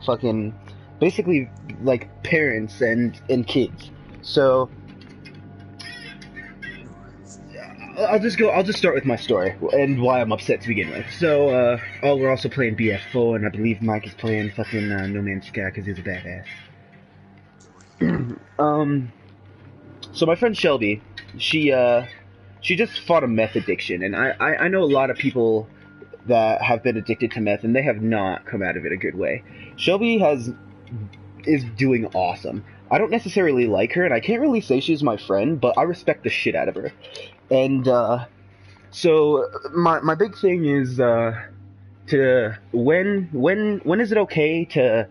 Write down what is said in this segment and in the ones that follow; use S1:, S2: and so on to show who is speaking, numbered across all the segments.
S1: fucking basically like parents and kids. So I'll just start with my story and why I'm upset to begin with. So oh, we're also playing BF4, and I believe Mike is playing fucking No Man's Sky because he's a badass. So my friend Shelby, she just fought a meth addiction, and I know a lot of people that have been addicted to meth, and they have not come out of it a good way. Shelby is doing awesome. I don't necessarily like her, and I can't really say she's my friend, but I respect the shit out of her. And so my big thing is to when is it okay to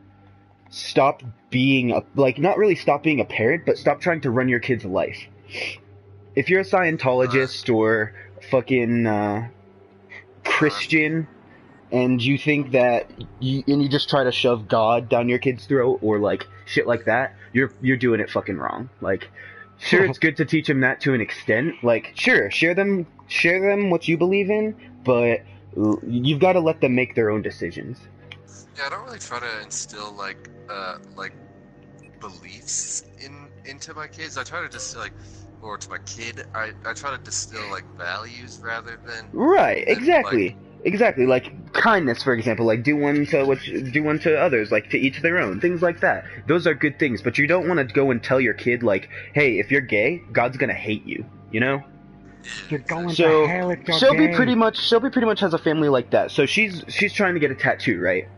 S1: stop being not really stop being a parent, but stop trying to run your kid's life. If you're a Scientologist or fucking Christian, and you think that you just try to shove God down your kid's throat or like shit like that, you're doing it fucking wrong. Like, sure, it's good to teach them that to an extent. Like, sure, share them what you believe in, but you've got to let them make their own decisions.
S2: Yeah, I don't really try to instill like beliefs into my kids. I try to just or to my kid, I try to distill like values rather than
S1: exactly. Exactly, like kindness, for example, like do one to others, like to each their own, things like that. Those are good things, but you don't want to go and tell your kid like, hey, if you're gay, God's gonna hate you, you know?
S3: You're going to hell if you're
S1: Shelby
S3: gay.
S1: pretty much has a family like that. So she's trying to get a tattoo, right?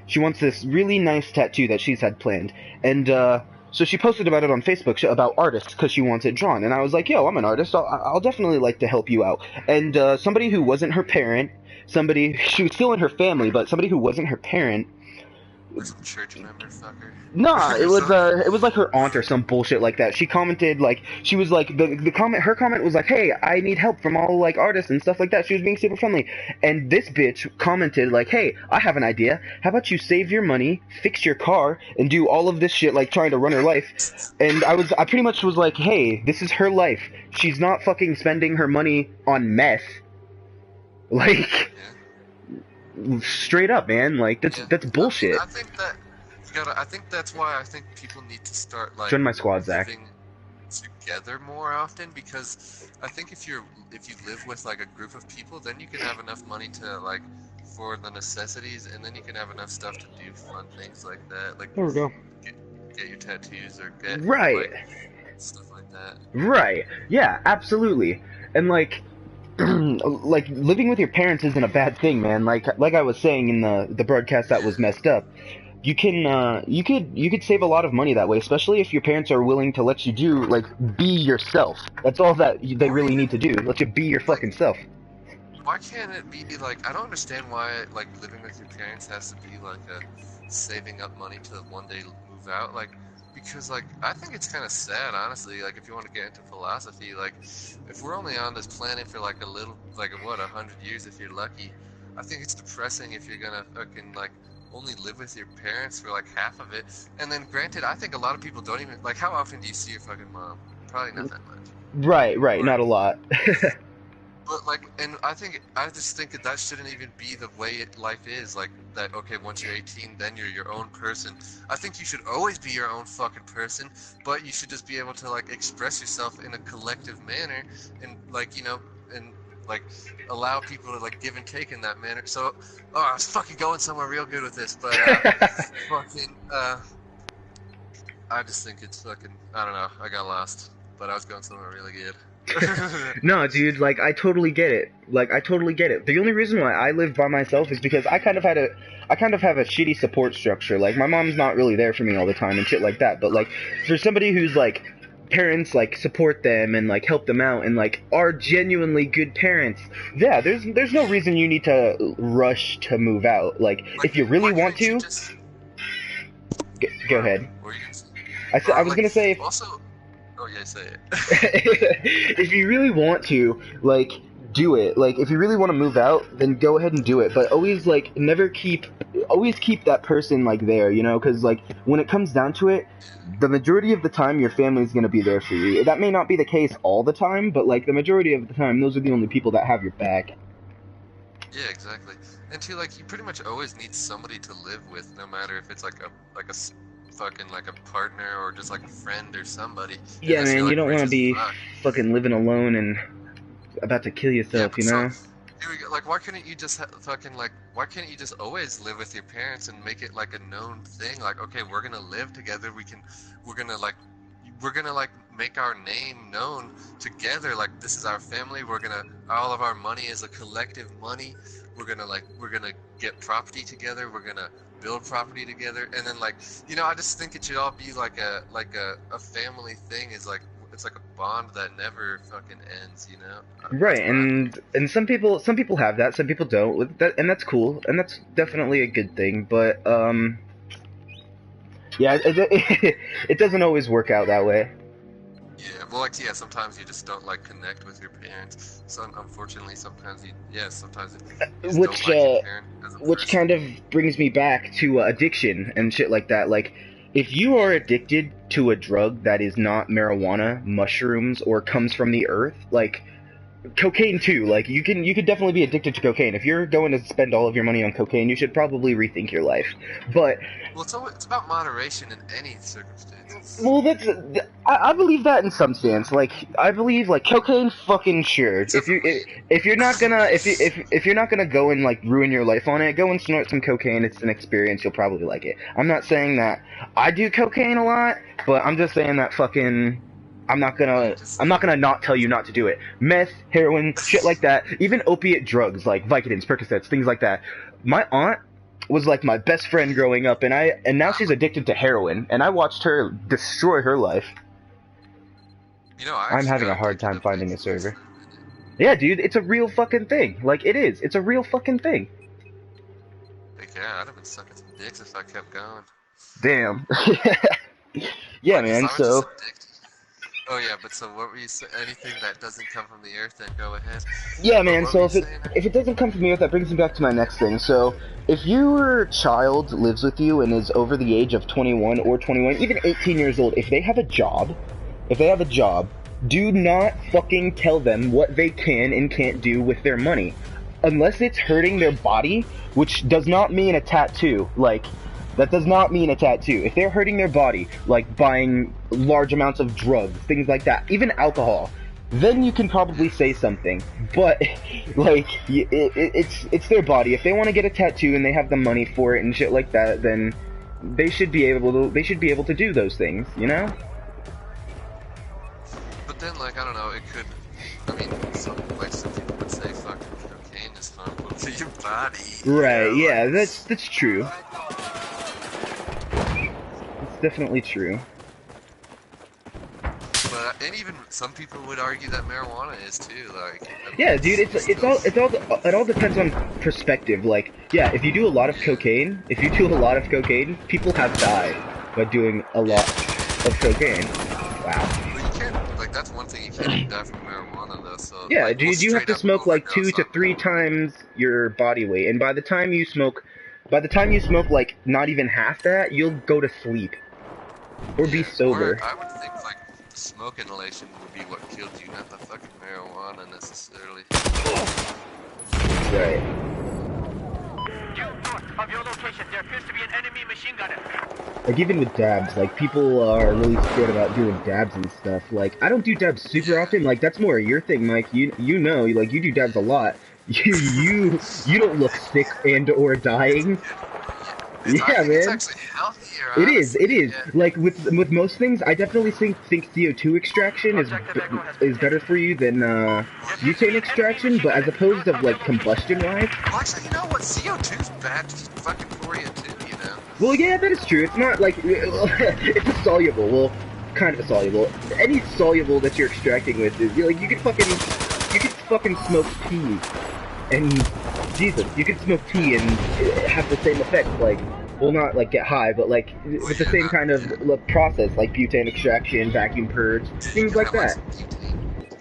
S1: She wants this really nice tattoo that she's had planned, and so she posted about it on Facebook about artists because she wants it drawn, and I was like, yo, I'm an artist, I'll definitely like to help you out. And somebody who wasn't her parent. She was still in her family, but somebody who wasn't her parent.
S2: Was it a church member, fucker?
S1: Nah, it was like her aunt or some bullshit like that. She commented like she was like her comment was like, hey, I need help from all like artists and stuff like that. She was being super friendly, and this bitch commented like, hey, I have an idea. How about you save your money, fix your car, and do all of this shit like trying to run her life? And I pretty much was like, hey, this is her life. She's not fucking spending her money on meth. Like, straight up, man. Like, that's bullshit.
S2: I think that I think that's why I think people need to start like
S1: join my squad, Zach.
S2: living together more often, because I think if you live with like a group of people, then you can have enough money to like for the necessities, and then you can have enough stuff to do fun things like that. Like,
S3: there we go.
S2: Get your tattoos or get
S1: right
S2: like, stuff like that.
S1: Right. Yeah. Absolutely. And like. Like living with your parents isn't a bad thing, man. Like I was saying in the broadcast that was messed up, you could save a lot of money that way, especially if your parents are willing to let you be yourself. That's all that they really need to do. Let you be your fucking self.
S2: Why can't it be like, I don't understand why like living with your parents has to be like a saving up money to one day move out, like. Because, like, I think it's kind of sad, honestly, like, if you want to get into philosophy, like, if we're only on this planet for, like, 100 years if you're lucky, I think it's depressing if you're gonna fucking, like, only live with your parents for, like, half of it. And then, granted, I think a lot of people don't even, like, how often do you see your fucking mom? Probably not that much.
S1: Right, not a lot.
S2: But, like, and I just think that shouldn't even be the way life is. Like, that, okay, once you're 18, then you're your own person. I think you should always be your own fucking person, but you should just be able to, like, express yourself in a collective manner and, like, you know, and, like, allow people to, like, give and take in that manner. So, I was fucking going somewhere real good with this, but, I just think it's fucking, I don't know, I got lost, but I was going somewhere really good.
S1: No, dude, like, I totally get it. The only reason why I live by myself is because I kind of have a shitty support structure. Like, my mom's not really there for me all the time and shit like that, but, like, for somebody who's, like, parents, like, support them and, like, help them out and, like, are genuinely good parents, yeah, there's no reason you need to rush to move out. Like, if you really want to... Go ahead.
S2: What were you gonna say?
S1: I was gonna say...
S2: Also... Oh yeah, say it.
S1: If you really want to, like, do it. Like, if you really want to move out, then go ahead and do it. But always, like, always keep that person, like, there, you know? Because, like, when it comes down to it, the majority of the time, your family's going to be there for you. That may not be the case all the time, but, like, the majority of the time, those are the only people that have your back.
S2: Yeah, exactly. And two, like, you pretty much always need somebody to live with, no matter if it's like fucking like a partner or just like a friend or somebody.
S1: Yeah,
S2: Unless you're
S1: man, you
S2: like
S1: don't want
S2: rich
S1: to
S2: as
S1: be
S2: fuck.
S1: fucking living alone and about to kill
S2: Yeah,
S1: yourself,
S2: but
S1: you
S2: so,
S1: know?
S2: here we go. Like, why couldn't you just fucking like, why can't you just always live with your parents and make it like a known thing? Like, okay, we're gonna live together. We're gonna like make our name known together. Like, this is our family. All of our money is a collective money. We're gonna get property together. We're gonna build property together. And then like, I just think it should all be like a family thing. Is like, it's like a bond that never fucking ends,
S1: Right,
S2: That's what I think.
S1: and some people have that, some people don't, and that's cool, and that's definitely a good thing. But yeah, it doesn't always work out that way.
S2: Yeah, well, like, yeah, sometimes you just don't, like, connect with your parents. So, unfortunately, sometimes you just
S1: Which
S2: don't like your parent as a
S1: which
S2: person.
S1: kind of brings me back to addiction and shit like that. Like, if you are addicted to a drug that is not marijuana, mushrooms, or comes from the earth, like cocaine too, like you could definitely be addicted to cocaine. If you're going to spend all of your money on cocaine, you should probably rethink your life. But
S2: Well, it's about moderation in any circumstances.
S1: well, I believe that in some sense. Like, I believe like cocaine, fucking sure.
S2: Except for weed.
S1: If you're not gonna if you're not gonna go and like ruin your life on it, go and snort some cocaine. It's an experience. You'll probably like it. I'm not saying that I do cocaine a lot, but I'm just saying that fucking. I'm not gonna not tell you not to do it. Meth, heroin, shit like that. Even opiate drugs like Vicodins, Percocets, things like that. My aunt was like my best friend growing up, and now she's addicted to heroin, and I watched her destroy her life. I'm having a hard time finding a server. Yeah, dude, it's a real fucking thing. Like, it is. It's a real fucking thing.
S2: Like, yeah, I'd have been sucking some dicks if I kept going.
S1: Damn. Yeah,
S2: Like,
S1: man, so...
S2: Oh yeah, but so what were you saying? Anything that doesn't come from the earth, then go ahead.
S1: Yeah, man, so if it doesn't come from the earth, that brings me back to my next thing. So, if your child lives with you and is over the age of 21 or 21, even 18 years old, if they have a job, do not fucking tell them what they can and can't do with their money. Unless it's hurting their body, which does not mean a tattoo. Like, that does not mean a tattoo. If they're hurting their body, like buying large amounts of drugs, things like that, even alcohol, then you can probably say something. But, like, it's their body. If they want to get a tattoo and they have the money for it and shit like that, then they should be able to do those things, you know?
S2: But then, like, I don't know, it could... I mean, some people would say fucking cocaine is harmful to your body.
S1: Right, yeah, that's true. It's definitely true.
S2: But, and even some people would argue that marijuana is too, like...
S1: Yeah, dude, it all depends on perspective. Like, yeah, if you do a lot of cocaine, people have died by doing a lot of cocaine. Wow.
S2: That's one thing you can't die from marijuana, though. So
S1: yeah,
S2: like,
S1: dude, you have to smoke like 2 to 3 times your body weight, and by the time you smoke like not even half that, you'll go to sleep or be sober.
S2: Or I would think like smoke inhalation would be what killed you, not the fucking marijuana necessarily.
S1: Right.
S4: Of your location, there appears to be an enemy machine gunner.
S1: Like, even with dabs, like, people are really scared about doing dabs and stuff. Like, I don't do dabs super often. Like, that's more your thing, Mike. You know, like, you do dabs a lot. You don't look sick and or dying. Yeah, man.
S2: It's actually healthier, honestly.
S1: It is. Yeah. Like, with most things, I definitely think CO2 extraction is better for you than butane extraction, but as opposed to, like, combustion-wise...
S2: Well, actually, you know what? CO2's bad fucking for you, too, you know?
S1: Well, yeah, that is true. It's not, like... it's a soluble. Well, kind of a soluble. Any soluble that you're extracting with is... Like, you could fucking smoke tea. And... Jesus, you could smoke tea and have the same effect, like... Well, not, like, get high, but, like, with the same kind of process, like butane extraction, vacuum purge, things like that.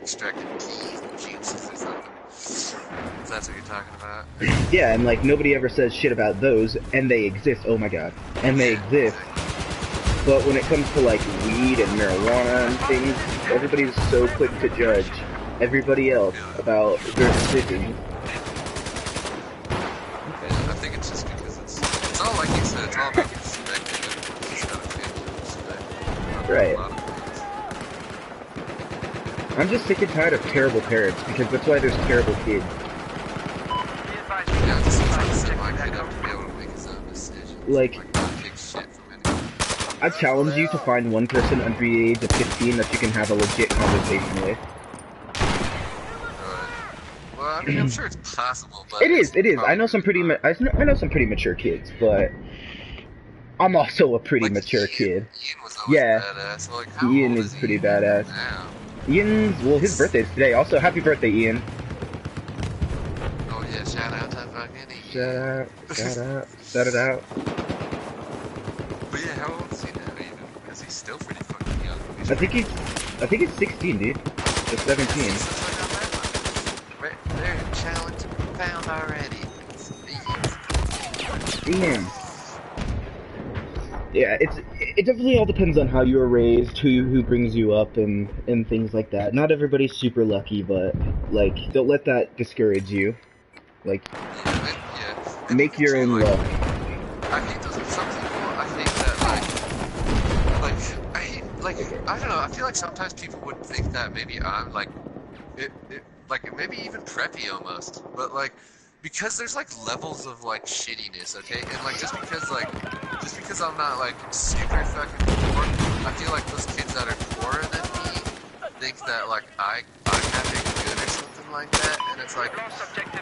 S2: Extracting tea from juices or something. If that's what you're talking about.
S1: Yeah, and, like, nobody ever says shit about those, and they exist, oh my god. And they exist. But when it comes to, like, weed and marijuana and things, everybody's so quick to judge everybody else about their decisions. Right.
S2: A lot of things.
S1: I'm just sick and tired of terrible parents, because that's why there's terrible kids.
S2: Yeah, just trying to set my kid up to be able to make his own decisions.
S1: Like,
S2: not take shit from anyone.
S1: I challenge you to find one person under the age of 15 that you can have a legit conversation with.
S2: Well, I mean, I'm sure it's possible, but
S1: It is. I know some
S2: probably
S1: I know some pretty mature kids, but I'm also a pretty
S2: like
S1: mature
S2: Ian.
S1: kid.
S2: Ian was always
S1: Yeah.
S2: badass. Like, how
S1: Ian
S2: old
S1: is pretty
S2: Ian
S1: badass.
S2: now?
S1: Ian's, well, his birthday's today. Also, happy birthday, Ian.
S2: Oh yeah, shout out to fucking Ian.
S1: Shout it out.
S2: But yeah, how old is he now even? Because he's still pretty fucking young.
S1: I think he's 16, dude. Or 17.
S2: Right there, challenge found already.
S1: Ian. Yeah, it definitely all depends on how you were raised, who brings you up, and things like that. Not everybody's super lucky, but like, don't let that discourage you. Like,
S2: Yeah.
S1: make your own luck.
S2: I hate those. Some people. I hate that. I don't know. I feel like sometimes people would think that maybe I'm like maybe even preppy almost, but like. Because there's like levels of like shittiness, okay? And like just because I'm not like super fucking poor, I feel like those kids that are poorer than me think that like I have it good or something like that, and it's like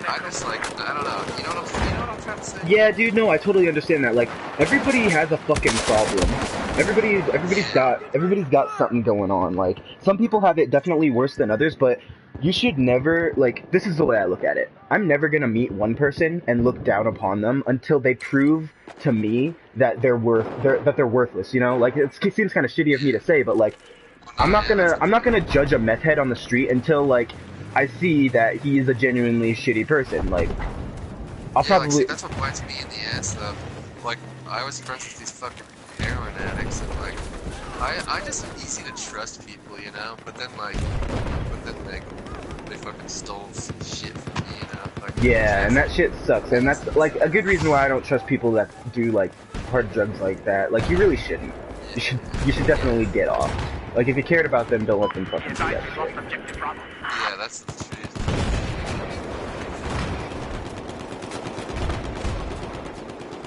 S2: I just like I don't know. You know what I'm trying to say?
S1: Yeah, dude, no, I totally understand that. Like, everybody has a fucking problem. Everybody's got something going on. Like, some people have it definitely worse than others, but you should never, like, this is the way I look at it. I'm never gonna meet one person and look down upon them until they prove to me that they're worthless, you know? Like, it seems kind of shitty of me to say, but like, I'm not gonna judge a meth head on the street until like I see that he is a genuinely shitty person. Like, I'll probably.
S2: Like, see, that's what bites me in the ass, though. Like, I was friends with these fucking heroin addicts, and like, I just easy to trust people, you know. But then they fucking stole some shit from me, you know. Like,
S1: yeah, and that shit sucks, and that's like a good reason why I don't trust people that do like hard drugs like that. Like, you really shouldn't. You should definitely get off. Like, if you cared about them, don't let them fucking do that shit.
S2: Yeah, that's the truth.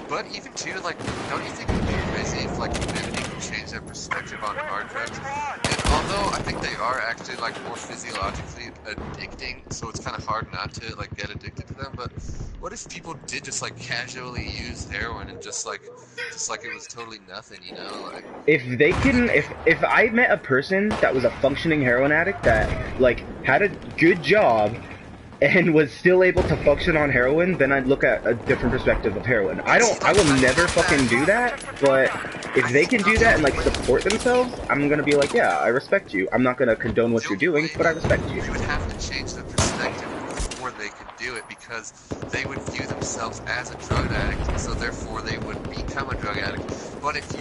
S2: But even too, like, don't you think it would be crazy if like humanity could change their perspective on hard drugs? And although I think they are actually like more physiologically addicting, so it's kind of hard not to like get addicted to them. But what if people did just like casually use heroin and just like it was totally nothing, you know? Like,
S1: if they can, if I met a person that was a functioning heroin addict that like had a good job and was still able to function on heroin, then I'd look at a different perspective of heroin. I will never fucking do that, but if they can do that and like support themselves, I'm gonna be like, yeah, I respect you. I'm not gonna condone what you're doing, but I respect you.
S2: You would have to change their perspective before they could do it, because they would view themselves as a drug addict, so therefore they would become a drug addict. But if the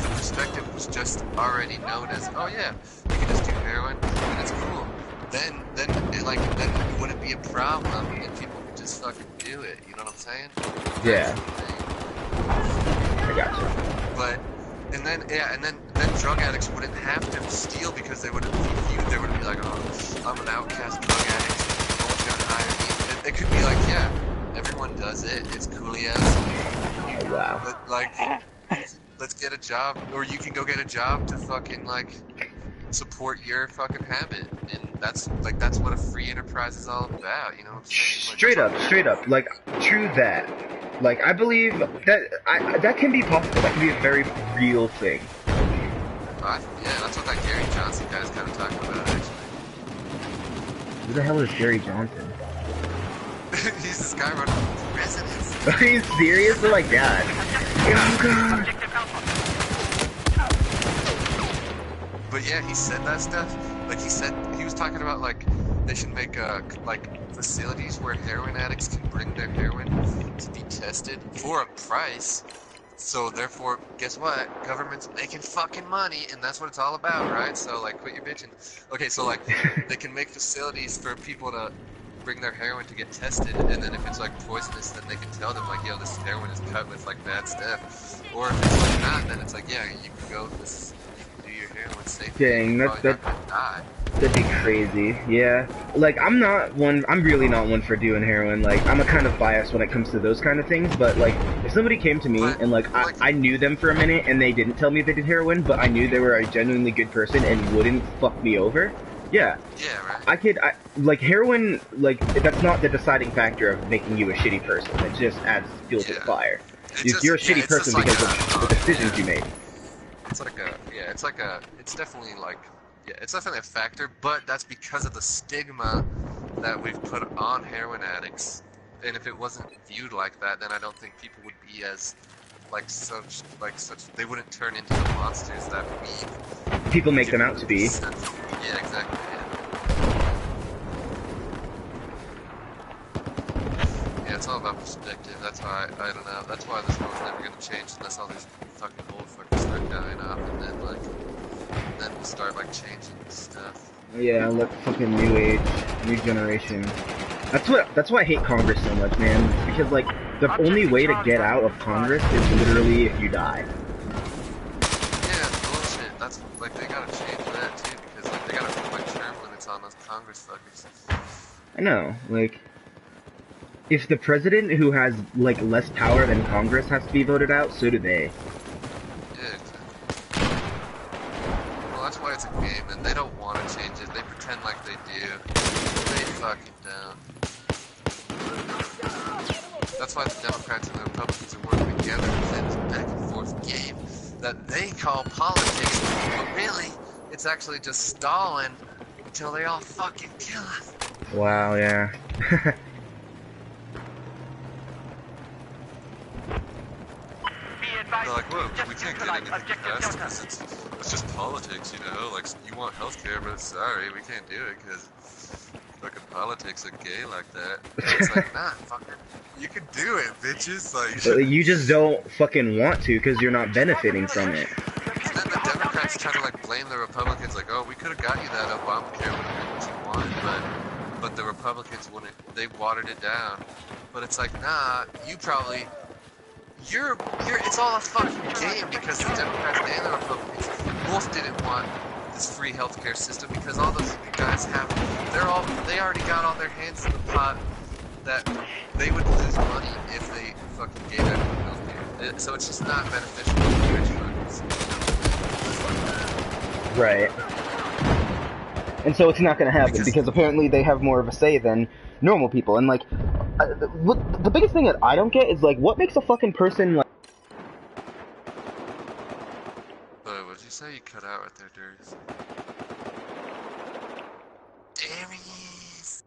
S2: perspective was just already known as, oh yeah, we can just do heroin and it's cool, then it wouldn't be a problem and people could just fucking do it. You know what I'm saying?
S1: Yeah. I gotcha.
S2: But and then drug addicts wouldn't have to steal, because they wouldn't be viewed. They wouldn't be like, oh, I'm an outcast drug addict, no one's gonna hire me. It could be like, yeah, everyone does it. It's coolio.
S1: Oh, wow.
S2: But like, let's get a job, or you can go get a job to fucking like support your fucking habit, and that's what a free enterprise is all about. You know what I'm saying? Like,
S1: Straight up. Like, true that. Like, I believe that that can be possible. That can be a very real thing.
S2: Yeah, that's what that Gary Johnson guy's kind of talking about, actually.
S1: Who the hell is Gary Johnson?
S2: He's this guy running for president.
S1: Are you serious? Oh my god. Oh god.
S2: But yeah, he said that stuff. Like, he was talking about like they should make like facilities where heroin addicts can bring their heroin to be tested for a price. So therefore, guess what? Government's making fucking money, and that's what it's all about, right? So like, quit your bitching. Okay, so like, they can make facilities for people to bring their heroin to get tested, and then if it's like poisonous, then they can tell them like, yo, this heroin is cut with like bad stuff. Or if it's like not, then it's like, yeah, you can go this, you can do your heroin safely.
S1: Dang,
S2: You're probably not gonna die.
S1: That'd be crazy. Yeah. Like, I'm really not one for doing heroin. Like, I'm a kind of biased when it comes to those kind of things, but like, if somebody came to me and like, I knew them for a minute and they didn't tell me they did heroin, but I knew they were a genuinely good person and wouldn't fuck me over, yeah.
S2: Yeah, right.
S1: Like, heroin, like, that's not the deciding factor of making you a shitty person. It just adds fuel to the fire. You're a shitty person
S2: like
S1: because of the decisions you made.
S2: It's like it's definitely like, yeah, it's definitely a factor, but that's because of the stigma that we've put on heroin addicts. And if it wasn't viewed like that, then I don't think people would be as, they wouldn't turn into the monsters that
S1: people make them out to be.
S2: Yeah, exactly. Yeah, it's all about perspective. That's why I don't know. That's why this world's never gonna change unless all these fucking old fuckers start dying off, and then we'll start like changing stuff.
S1: Yeah, look, fucking new age, new generation. That's why I hate Congress so much, man. Because like the only way to get out of Congress is literally if you die.
S2: Yeah, bullshit. That's like they gotta change that too, because like they gotta put like term limits on those Congress fuckers.
S1: I know, like, if the president who has like less power than Congress has to be voted out, so do they.
S2: Yeah, exactly. Well, that's why it's a game, and they don't want to change it. They pretend like they do. They fucking don't. That's why the Democrats and the Republicans are working together within this back and forth game that they call politics, but really, it's actually just stalling until they all fucking kill us.
S1: Wow, yeah.
S2: They're like, whoa, we can't get anything passed because it's just politics, you know? Like, you want healthcare, but sorry, we can't do it because fucking politics are gay like that. And it's like, nah, fucker, you can do it, bitches. Like,
S1: you just don't fucking want to because you're not benefiting from it.
S2: And then the Democrats try to like blame the Republicans, like, oh, we could have got you that Obamacare would have been what you wanted, but the Republicans wouldn't. They watered it down. But it's like, nah, you probably. It's all a fucking game because the Democrats and the Republicans both didn't want this free healthcare system because all those guys they already got all their hands in the pot that they would lose money if they fucking gave everyone healthcare. So it's just not beneficial to the rich fuckers.
S1: Right. And so it's not going to happen because apparently they have more of a say than normal people. And like, the biggest thing that I don't get is like, what makes a fucking person like?
S2: What did you say? You cut out right there, Darius. Darius.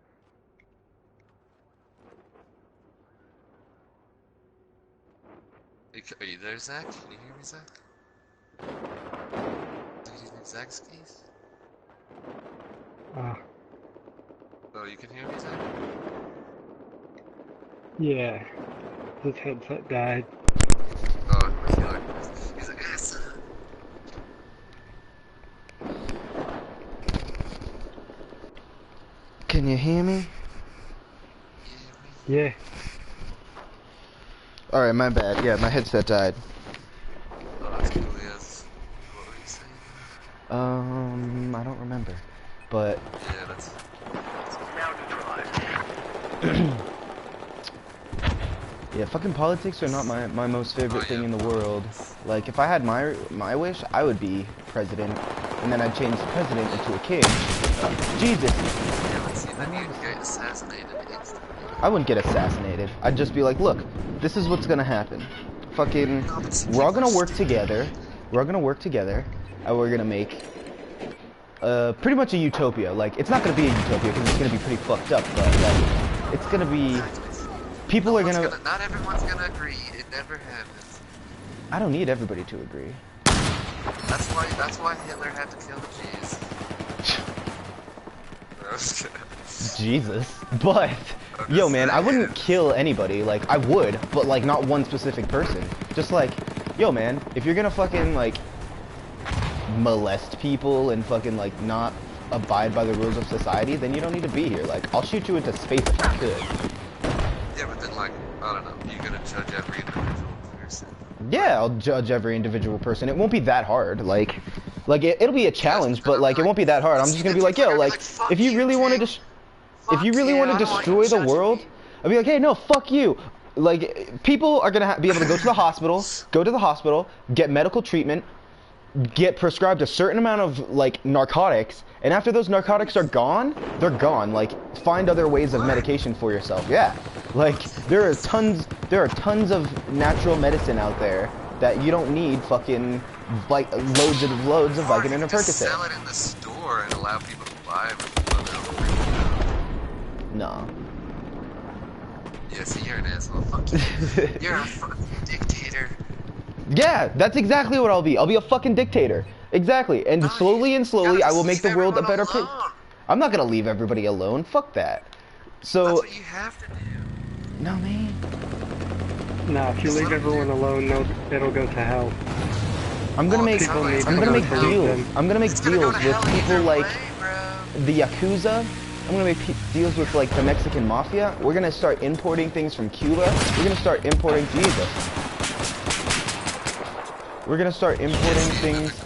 S2: Are you there, Zach? Can you hear me, Zach? Do you need Zach's keys? Oh, you can hear me, Zach?
S3: Yeah. His headset died.
S2: Oh, I feel like he's like, yes.
S1: Can you hear me?
S3: Yeah.
S1: Alright, my bad. Yeah, my headset died.
S2: Oh, that's cool, yes. What were you saying?
S1: I don't remember. But
S2: Yeah, that's
S1: yeah, fucking politics are not my most favorite thing in the world. Like, if I had my wish, I would be president, and then I'd change the president into a king. Jesus.
S2: yeah, let's see, then you'd get assassinated instantly.
S1: I wouldn't get assassinated. I'd just be like, look, this is what's gonna happen. Fucking, we're all gonna work together. We're gonna work together, and we're gonna make pretty much a utopia. Like, it's not gonna be a utopia because it's gonna be pretty fucked up, but like, it's gonna be. People are gonna.
S2: Not everyone's gonna agree. It never happens.
S1: I don't need everybody to agree.
S2: That's why Hitler had to kill the Jews.
S1: Jesus. But yo, man, I wouldn't kill anybody. Like, I would, but like not one specific person. Just like, yo, man, if you're gonna fucking like molest people and fucking like not abide by the rules of society, then you don't need to be here. Like, I'll shoot you into space if I could.
S2: Yeah, but then, like, I don't know, you're gonna judge every individual person.
S1: Yeah, I'll judge every individual person. It won't be that hard. Like it'll be a challenge, but like it won't be that hard. I'm just gonna be like, yo, like if you really want to destroy the world, I'll be like, hey, no, fuck you. Like people are gonna be able to go to the hospital, get medical treatment, get prescribed a certain amount of like narcotics, and after those narcotics are gone, they're gone. Like find other ways of medication for yourself. Yeah, like there are tons of natural medicine out there that you don't need fucking like loads of Vicodin and Percocet.
S2: Sell it in the store and allow people to buy it.
S1: No.
S2: Yeah, see, you're an asshole. Fuck you. You're a fucking dictator.
S1: Yeah, that's exactly what I'll be. I'll be a fucking dictator. Exactly. And slowly I will make the world a better place. I'm not gonna leave everybody alone. Fuck that. So.
S2: That's what you have to do.
S1: No, man.
S3: Nah, if you leave everyone alone, it'll go to hell.
S1: I'm gonna make deals. I'm gonna make deals with people like the Yakuza. I'm gonna make deals with like the Mexican Mafia. We're gonna start importing things from Cuba. We're gonna start importing Jesus. We're gonna start importing things.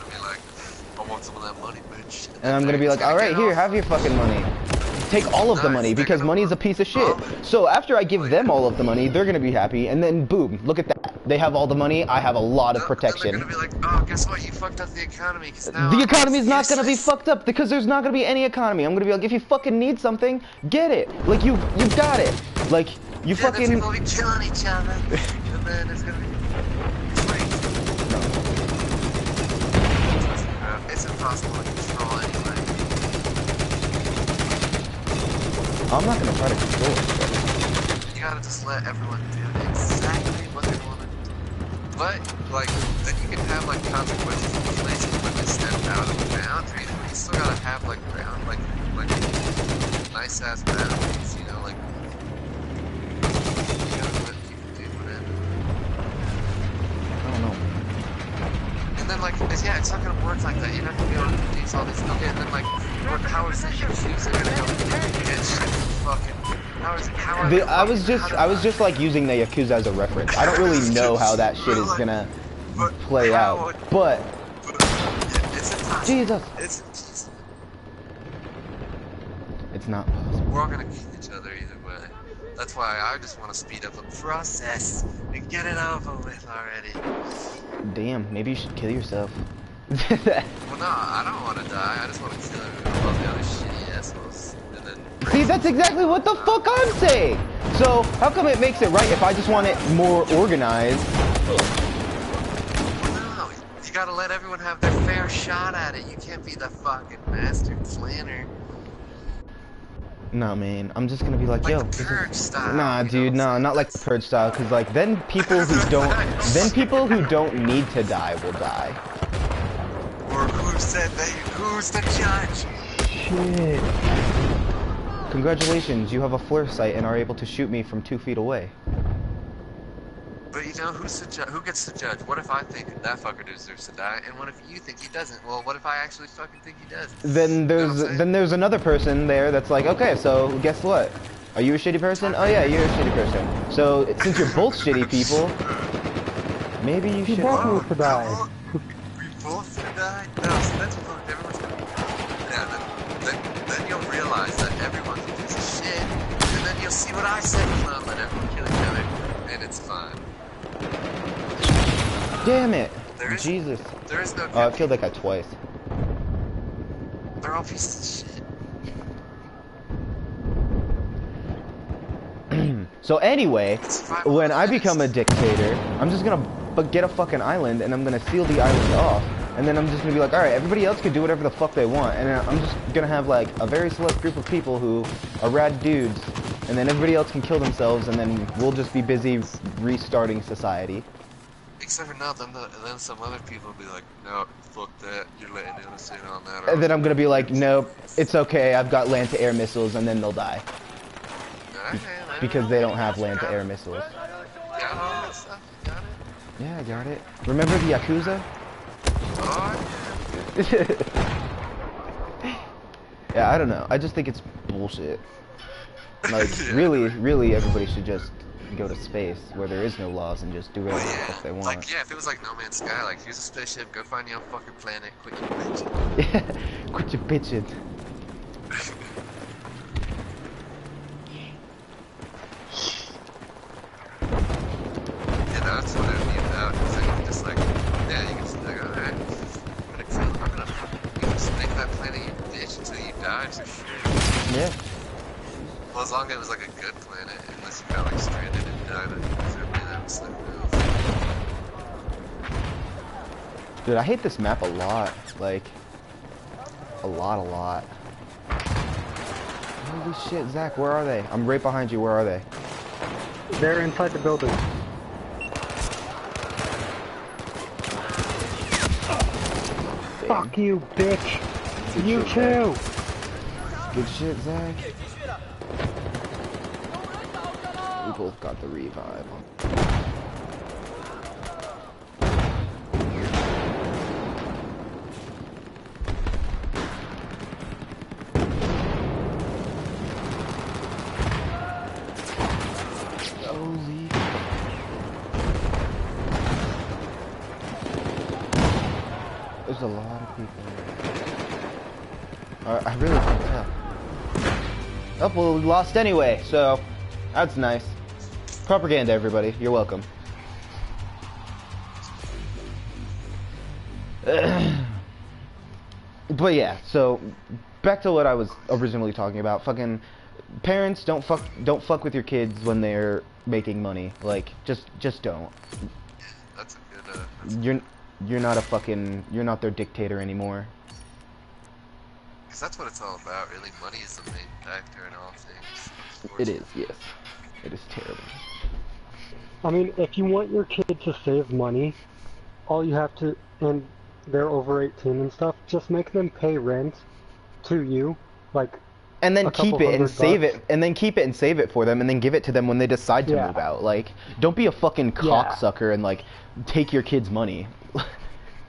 S2: I want some of that money, bitch.
S1: And I'm gonna be like, all right, here, have your fucking money. Take all of the money because money is a piece of shit. So after I give them all of the money, they're gonna be happy, and then boom, look at that. They have all the money. I have a lot of protection.
S2: They're gonna be like, oh, guess what? You fucked up the economy.
S1: The economy is not gonna be fucked up because there's not gonna be any economy. I'm gonna be like, if you fucking need something, get it. Like you got it. Like you fucking.
S2: People will be killing each other, and then it's gonna be. It's impossible to control anyway.
S1: I'm not gonna try to control it.
S2: You gotta just let everyone do exactly what they want to do. But, like, then you can have, like, consequences in places when they step out of the boundaries, but you still gotta have, like, nice-ass boundaries, you know, like, you gotta let people do whatever.
S1: I don't know.
S2: And then, like, yeah, it's not gonna work like that. You're not gonna be able to produce all these. Okay, and then, like, how is this shoes gonna go? It's fucking.
S1: I was just like using the Yakuza as a reference. I don't really know how that shit is gonna play out, but Jesus, it's not possible.
S2: We're all gonna kill each other either way. That's why I just want to speed up the process and get it over with already.
S1: Damn, maybe you should kill yourself.
S2: Well, no, I don't want to die. I just want to kill all the other shitty assholes. And then
S1: see, that's exactly what the fuck I'm saying. So, how come it makes it right if I just want it more organized?
S2: Well, no, you gotta let everyone have their fair shot at it. You can't be the fucking master planner.
S1: Nah, man, I'm just gonna be like, yo,
S2: the Purge style,
S1: nah, dude, nah, not like the Purge style, cause like then people who don't need to die will die.
S2: Or who's the judge?
S1: Shit. Congratulations, you have a flare sight and are able to shoot me from 2 feet away.
S2: But you know, who's the judge? Who gets to judge? What if I think that fucker deserves to die, and what if you think he doesn't? Well, what if I actually fucking think he does?
S1: Then there's another person there that's like, okay, so guess what? Are you a shitty person? Oh yeah, you're a shitty person. So since you're both shitty people, maybe you should.
S3: both need to die.
S2: We both gonna die? No, so that's what everyone's gonna. Yeah, then you'll realize that everyone's a piece of shit, and then you'll see what I said was not let everyone kill each other, and it's fine.
S1: Damn it! Jesus.
S2: There is no.
S1: Oh, I killed that guy twice.
S2: They're all pieces of shit.
S1: So anyway, when I become a dictator, I'm just gonna get a fucking island and I'm gonna seal the island off. And then I'm just gonna be like, alright, everybody else can do whatever the fuck they want. And I'm just gonna have like a very select group of people who are rad dudes. And then everybody else can kill themselves and then we'll just be busy restarting society.
S2: Except for now, then some other people will be like, no, fuck that, you're letting innocent on that.
S1: And then I'm gonna be like, nope, it's okay, I've got land-to-air missiles, and then they'll die. Because they don't have land-to-air missiles.
S2: Got all that stuff? You got it?
S1: Yeah, I got it. Remember the Yakuza?
S2: Oh,
S1: Yeah, I don't know. I just think it's bullshit. Like,
S2: Yeah,
S1: really, everybody should just go to space where there is no laws and just do whatever the fuck they want.
S2: Like, yeah, if it was like No Man's Sky, like, here's a spaceship, go find your own fucking planet, quit your bitching.
S1: Yeah, quit your bitching.
S2: Yeah, that's what it would be about. It's like, just like, yeah, you can just be like, alright, I'm gonna just make that planet your bitch until you die, for sure.
S1: Yeah.
S2: Well, as long as it was like a good planet, unless you got like stranded and died, that was like,
S1: Dude, I hate this map a lot. Like, a lot. Holy shit, Zach, where are they? I'm right behind you, where are they?
S3: They're inside the building. Fuck you, bitch! You too!
S1: Good shit, Zach. We both got the revive. Holy. There's a lot of people here. I really can't tell. Oh, well, we lost anyway, so that's nice. Propaganda, everybody. You're welcome. But yeah, so back to what I was originally talking about. Fucking parents, don't fuck with your kids when they're making money. Like, just don't.
S2: that's a good,
S1: You're not a fucking, you're not their dictator anymore.
S2: because that's what it's all about, really. Money is the main factor in all things.
S1: It is, yes. It is terrible.
S3: I mean, if you want your kid to save money, all you have to, and they're over 18 and stuff, just make them pay rent to you, like,
S1: and then keep it and save
S3: $100.
S1: it, and then keep it and save it for them, and then give it to them when they decide to
S3: Yeah.
S1: move out. Like, don't be a fucking cocksucker and like take your kids' money.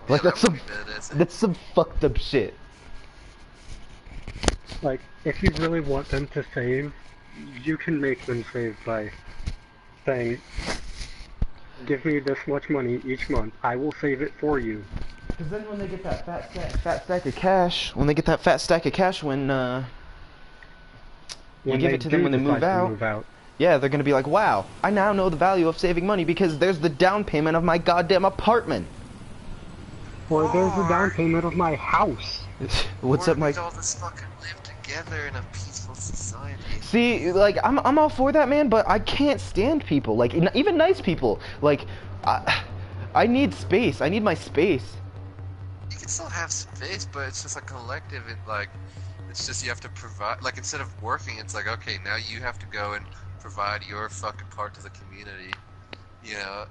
S1: Like,
S2: Yeah,
S1: that's some fucked up shit.
S3: Like, if you really want them to save, you can make them save by saying, give me this much money each month, I will save it for you.
S1: Because then when they get that fat stack of cash, when you give it to them when they move out, yeah, they're gonna be like, wow, I now know the value of saving money because there's the down payment of my goddamn apartment.
S3: Or there's the down payment of my house.
S1: What's
S2: or
S1: up, Mike?
S2: we'd all just fucking live together in a peaceful society.
S1: See, like, I'm all for that, man, but I can't stand people, like, even nice people. Like, I need space. I need my space.
S2: You can still have space, but it's just a collective. It's just you have to provide. Like, instead of working, it's like, okay, now you have to go and provide your fucking part to the community. You know?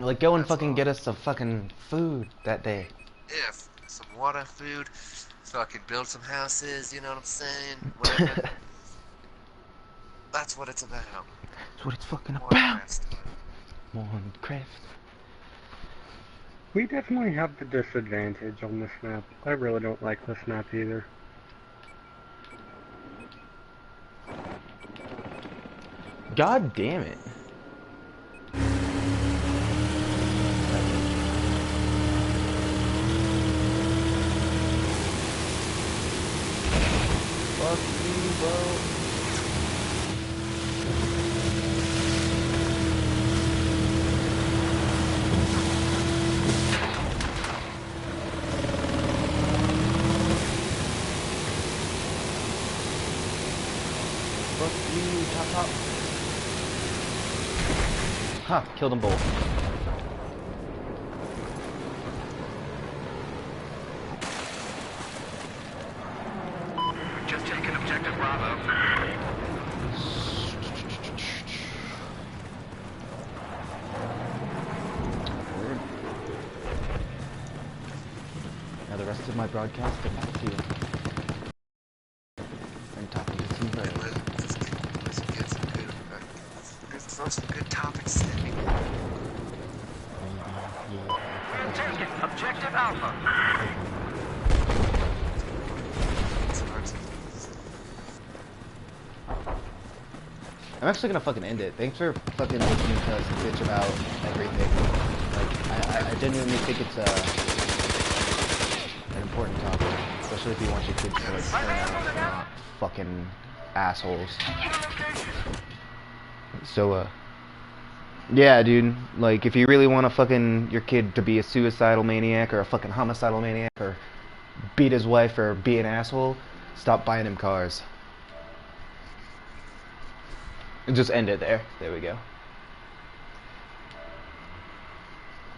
S1: Like, go and
S2: That's
S1: fucking
S2: all.
S1: get us some fucking food that day.
S2: Yeah, some water, food, fucking build some houses. You know what I'm saying? Whatever. That's what it's about.
S1: That's what it's fucking about.
S2: Minecraft.
S1: Minecraft.
S3: We definitely have the disadvantage on this map. I really don't like this map either.
S1: God damn it. Fuck you, bro. Fuck you, top. Huh, killed them both.
S4: Just taken objective Bravo.
S1: Now the rest of my broadcast, get back to you. I'm talking to some birds.
S2: Let's get some good, throw some good topics in.
S4: Taken objective Alpha.
S2: It's hard to
S1: I'm actually gonna fucking end it. Thanks for fucking listening to us bitch about everything. Like, I genuinely think it's an important topic, especially if you want your kids to like turn out and not fucking assholes. So, yeah, dude, like, if you really want your kid to be a suicidal maniac or a fucking homicidal maniac or beat his wife or be an asshole, stop buying him cars. And just end it there. There we go.